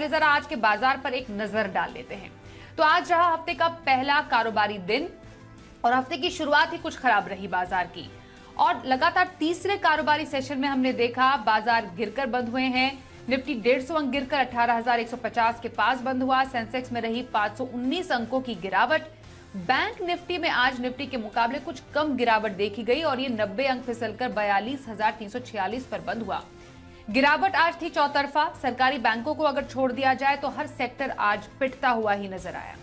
पहले जरा आज के बाजार पर एक नजर डाल लेते हैं। तो आज रहा हफ्ते का पहला कारोबारी दिन और हफ्ते की शुरुआत ही कुछ खराब रही बाजार की। और लगातार तीसरे कारोबारी सेशन में हमने देखा बाजार गिरकर बंद हुए हैं। निफ्टी 150 अंक गिरकर 18,150 के पास बंद हुआ। सेंसेक्स में रही 519 अंकों की गिरावट। बैंक निफ्टी में आज निफ्टी के मुकाबले कुछ कम गिरावट देखी गई और ये 90 अंक फिसलकर 42,346 पर बंद हुआ। गिरावट आज थी चौतरफा। सरकारी बैंकों को अगर छोड़ दिया जाए तो हर सेक्टर आज पिटता हुआ ही नजर आया।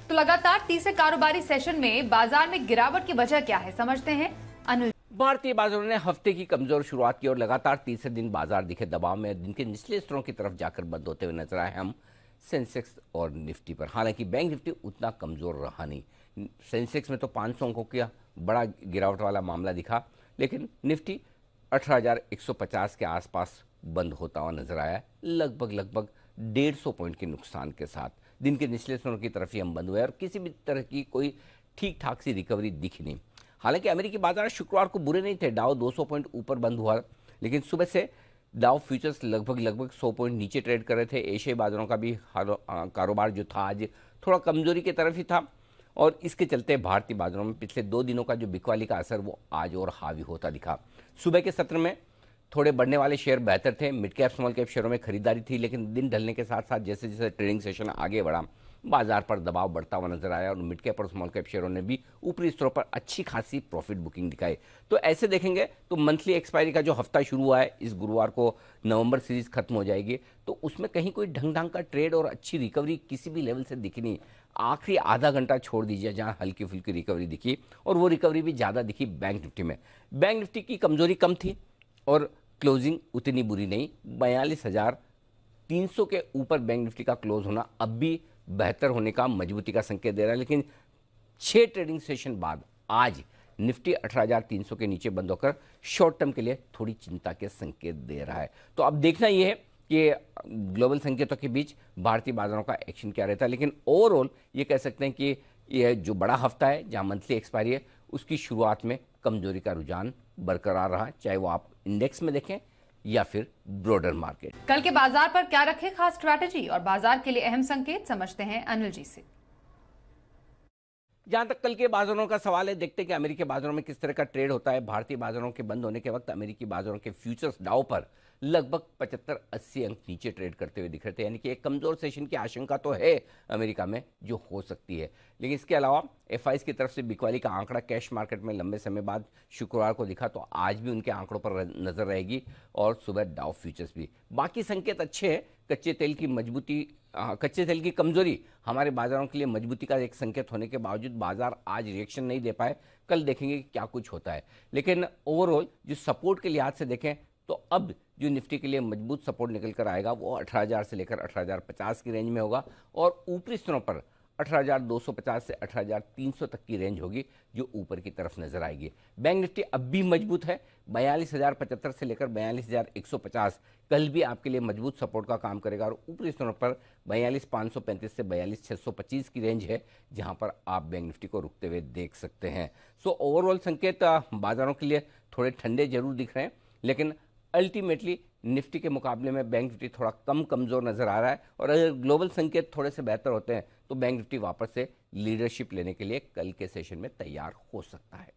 तो लगातार तीसरे कारोबारी सेशन में बाजार में गिरावट की वजह क्या है, समझते हैं अनिल। भारतीय बाजारों ने हफ्ते की कमजोर शुरुआत की और लगातार तीसरे दिन बाजार दिखे दबाव में दिन के निचले स्तरों की तरफ जाकर बंद होते हुए नजर आए हम सेंसेक्स और निफ्टी पर। हालांकि बैंक निफ्टी उतना कमजोर रहा नहीं। सेंसेक्स में तो 500 अंकों का बड़ा गिरावट वाला मामला दिखा, लेकिन निफ्टी 18,150 के आसपास बंद होता हुआ नजर आया, लगभग 150 पॉइंट के नुकसान के साथ। दिन के निचले स्तरों की तरफ ही हम बंद हुए और किसी भी तरह की कोई ठीक ठाक सी रिकवरी दिखी नहीं। हालांकि अमेरिकी बाजार शुक्रवार को बुरे नहीं थे। डाउ 200 पॉइंट ऊपर बंद हुआ, लेकिन सुबह से डाउ फ्यूचर्स लगभग 100 पॉइंट नीचे ट्रेड कर रहे थे। एशियाई बाजारों का भी कारोबार जो था आज थोड़ा कमजोरी की तरफ ही था और इसके चलते भारतीय बाजारों में पिछले 2 दिनों का जो बिकवाली का असर वो आज और हावी होता दिखा। सुबह के सत्र में थोड़े बढ़ने वाले शेयर बेहतर थे। मिड कैप स्मॉल कैप शेयरों में खरीदारी थी, लेकिन दिन ढलने के साथ साथ जैसे जैसे ट्रेडिंग सेशन आगे बढ़ा बाजार पर दबाव बढ़ता हुआ नजर आया और मिड कैप और स्मॉल कैप शेयरों ने भी ऊपरी स्तरों पर अच्छी खासी प्रॉफिट बुकिंग दिखाई। तो ऐसे देखेंगे तो मंथली एक्सपायरी का जो हफ्ता शुरू हुआ है, इस गुरुवार को नवंबर सीरीज खत्म हो जाएगी, तो उसमें कहीं कोई ढंग ढंग का ट्रेड और अच्छी रिकवरी किसी भी लेवल से दिखी नहीं। आखिरी आधा घंटा छोड़ दीजिए जहां हल्की फुल्की रिकवरी दिखी, और वो रिकवरी भी ज़्यादा दिखी बैंक निफ्टी में। बैंक निफ्टी की कमजोरी कम थी और क्लोजिंग उतनी बुरी नहीं। 42,300 के ऊपर बैंक निफ्टी का क्लोज होना अब भी बेहतर होने का, मजबूती का संकेत दे रहा है। लेकिन 6 ट्रेडिंग सेशन बाद आज निफ्टी 18,300 के नीचे बंद होकर शॉर्ट टर्म के लिए थोड़ी चिंता के संकेत दे रहा है। तो अब देखना यह है कि ग्लोबल संकेतों के बीच भारतीय बाजारों का एक्शन क्या रहता है। लेकिन ओवरऑल ये कह सकते हैं कि यह जो बड़ा हफ्ता है जहां मंथली एक्सपायरी है, उसकी शुरुआत में कमजोरी का रुझान बरकरार रहा, चाहे वो आप इंडेक्स में देखें या फिर ब्रॉडर मार्केट। कल के बाजार पर क्या रखे खास स्ट्रैटेजी और बाजार के लिए अहम संकेत, समझते हैं अनिल जी से। जहां तक कल के बाजारों का सवाल है, देखते हैं कि अमेरिकी बाजारों में किस तरह का ट्रेड होता है। भारतीय बाजारों के बंद होने के वक्त अमेरिकी बाजारों के फ्यूचर्स डाउ पर लगभग 75-80 अंक नीचे ट्रेड करते हुए दिख रहे थे, यानी कि एक कमजोर सेशन की आशंका तो है अमेरिका में जो हो सकती है। लेकिन इसके अलावा एफआईज की तरफ से बिकवाली का आंकड़ा कैश मार्केट में लंबे समय बाद शुक्रवार को दिखा, तो आज भी उनके आंकड़ों पर नजर रहेगी और सुबह डाउ फ्यूचर्स भी। बाकी संकेत अच्छे हैं। कच्चे तेल की कमजोरी हमारे बाजारों के लिए मजबूती का एक संकेत होने के बावजूद बाजार आज रिएक्शन नहीं दे पाए। कल देखेंगे कि क्या कुछ होता है। लेकिन ओवरऑल जो सपोर्ट के लिहाज से देखें तो अब जो निफ्टी के लिए मजबूत सपोर्ट निकल कर आएगा वो 18,000 से लेकर 18,050 की रेंज में होगा और ऊपरी स्तरों पर 18,250 से 18,300 तक की रेंज होगी जो ऊपर की तरफ नजर आएगी। बैंक निफ्टी अब भी मजबूत है। 42,075 से लेकर 42,150 कल भी आपके लिए मजबूत सपोर्ट का काम करेगा और ऊपरी स्तरों पर 42,535 से 42,625 की रेंज है जहां पर आप बैंक निफ्टी को रुकते हुए देख सकते हैं। सो ओवरऑल संकेत बाजारों के लिए थोड़े ठंडे जरूर दिख रहे हैं, लेकिन अल्टीमेटली निफ्टी के मुकाबले में बैंक निफ्टी थोड़ा कम कमजोर नजर आ रहा है और अगर ग्लोबल संकेत थोड़े से बेहतर होते हैं तो बैंक निफ्टी वापस से लीडरशिप लेने के लिए कल के सेशन में तैयार हो सकता है।